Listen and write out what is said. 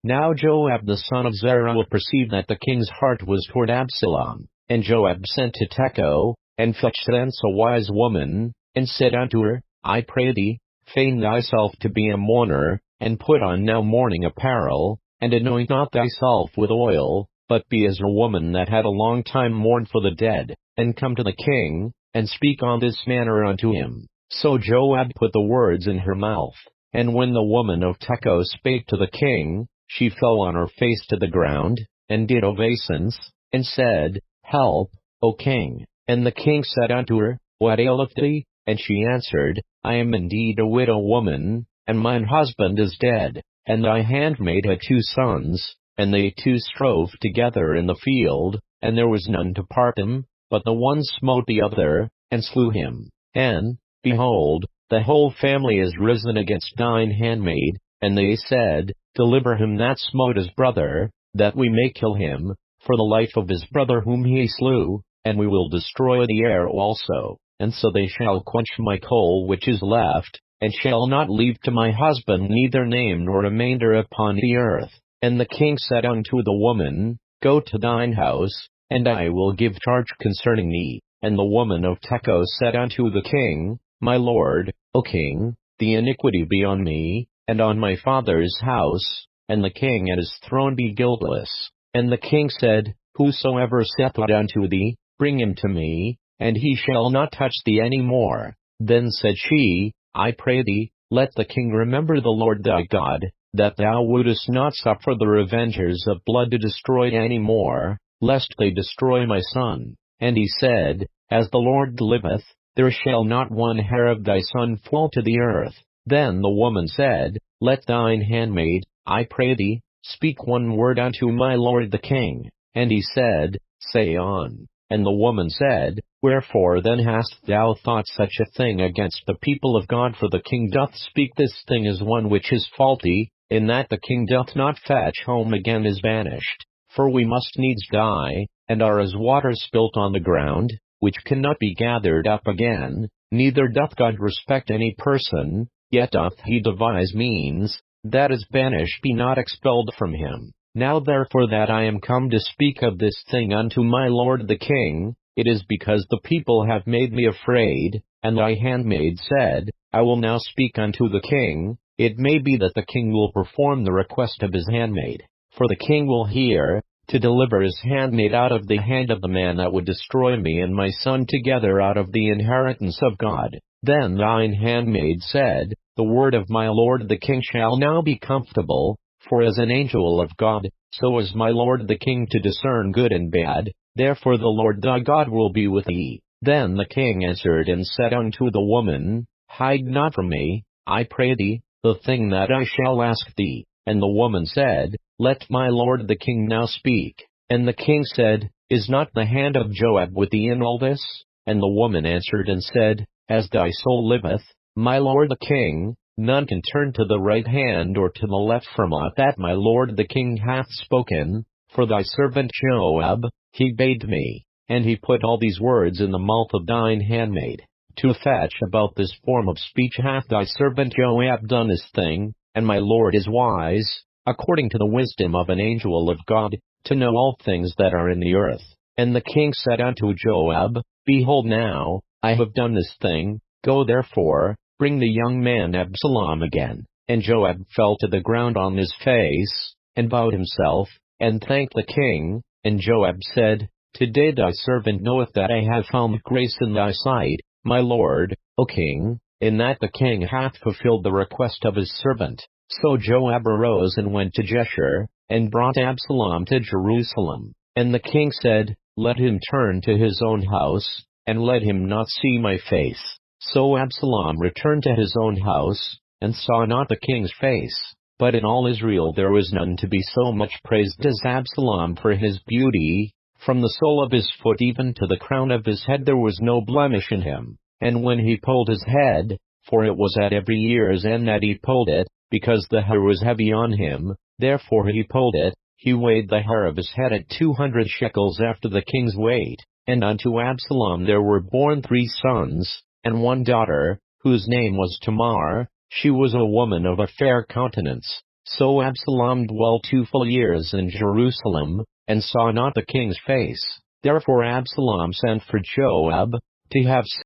Now Joab the son of Zeruiah perceived that the king's heart was toward Absalom. And Joab sent to Tekoa, and fetched thence a wise woman, and said unto her, I pray thee, feign thyself to be a mourner, and put on now mourning apparel, and anoint not thyself with oil, but be as a woman that had a long time mourned for the dead, and come to the king, and speak on this manner unto him. So Joab put the words in her mouth. And when the woman of Tekoa spake to the king, she fell on her face to the ground, and did obeisance, and said, Help, O king. And the king said unto her, What aileth thee? And she answered, I am indeed a widow woman, and mine husband is dead, and thy handmaid had 2 sons, and they 2 strove together in the field, and there was none to part them, but the one smote the other, and slew him. And, behold, the whole family is risen against thine handmaid, and they said, Deliver him that smote his brother, that we may kill him, for the life of his brother whom he slew, and we will destroy the heir also. And so they shall quench my coal which is left, and shall not leave to my husband neither name nor remainder upon the earth. And the king said unto the woman, Go to thine house, and I will give charge concerning thee. And the woman of Tekoa said unto the king, My lord, O king, the iniquity be on me, and on my father's house, and the king and his throne be guiltless. And the king said, Whosoever saith aught unto thee, bring him to me, and he shall not touch thee any more. Then said she, I pray thee, let the king remember the Lord thy God, that thou wouldest not suffer the revengers of blood to destroy any more, lest they destroy my son. And he said, As the Lord liveth, there shall not one hair of thy son fall to the earth. Then the woman said, Let thine handmaid, I pray thee, speak one word unto my lord the king. And he said, Say on. And the woman said, Wherefore then hast thou thought such a thing against the people of God? For the king doth speak this thing as one which is faulty, in that the king doth not fetch home again is banished. For we must needs die, and are as water spilt on the ground, which cannot be gathered up again. Neither doth God respect any person, yet doth he devise means, that his banished be not expelled from him. Now therefore that I am come to speak of this thing unto my lord the king, it is because the people have made me afraid. And thy handmaid said, I will now speak unto the king. It may be that the king will perform the request of his handmaid. For the king will hear, to deliver his handmaid out of the hand of the man that would destroy me and my son together out of the inheritance of God. Then thine handmaid said, The word of my lord the king shall now be comfortable, for as an angel of God, so is my lord the king to discern good and bad, therefore the Lord thy God will be with thee. Then the king answered and said unto the woman, Hide not from me, I pray thee, the thing that I shall ask thee. And the woman said, Let my lord the king now speak. And the king said, Is not the hand of Joab with thee in all this? And the woman answered and said, As thy soul liveth, my lord the king, none can turn to the right hand or to the left from aught that my lord the king hath spoken. For thy servant Joab, he bade me, and he put all these words in the mouth of thine handmaid. To fetch about this form of speech hath thy servant Joab done this thing, and my lord is wise, according to the wisdom of an angel of God, to know all things that are in the earth. And the king said unto Joab, Behold now, I have done this thing, go therefore, bring the young man Absalom again. And Joab fell to the ground on his face, and bowed himself, and thanked the king. And Joab said, Today thy servant knoweth that I have found grace in thy sight, my lord, O king, in that the king hath fulfilled the request of his servant. So Joab arose and went to Jeshurun, and brought Absalom to Jerusalem. And the king said, Let him turn to his own house, and let him not see my face. So Absalom returned to his own house, and saw not the king's face. But in all Israel there was none to be so much praised as Absalom for his beauty. From the sole of his foot even to the crown of his head there was no blemish in him. And when he pulled his head, for it was at every year's end that he pulled it, because the hair was heavy on him, therefore he pulled it, he weighed the hair of his head at 200 shekels after the king's weight. And unto Absalom there were born 3 sons, and 1 daughter, whose name was Tamar. She was a woman of a fair countenance. So Absalom dwelt 2 full years in Jerusalem, and saw not the king's face. Therefore Absalom sent for Joab, to have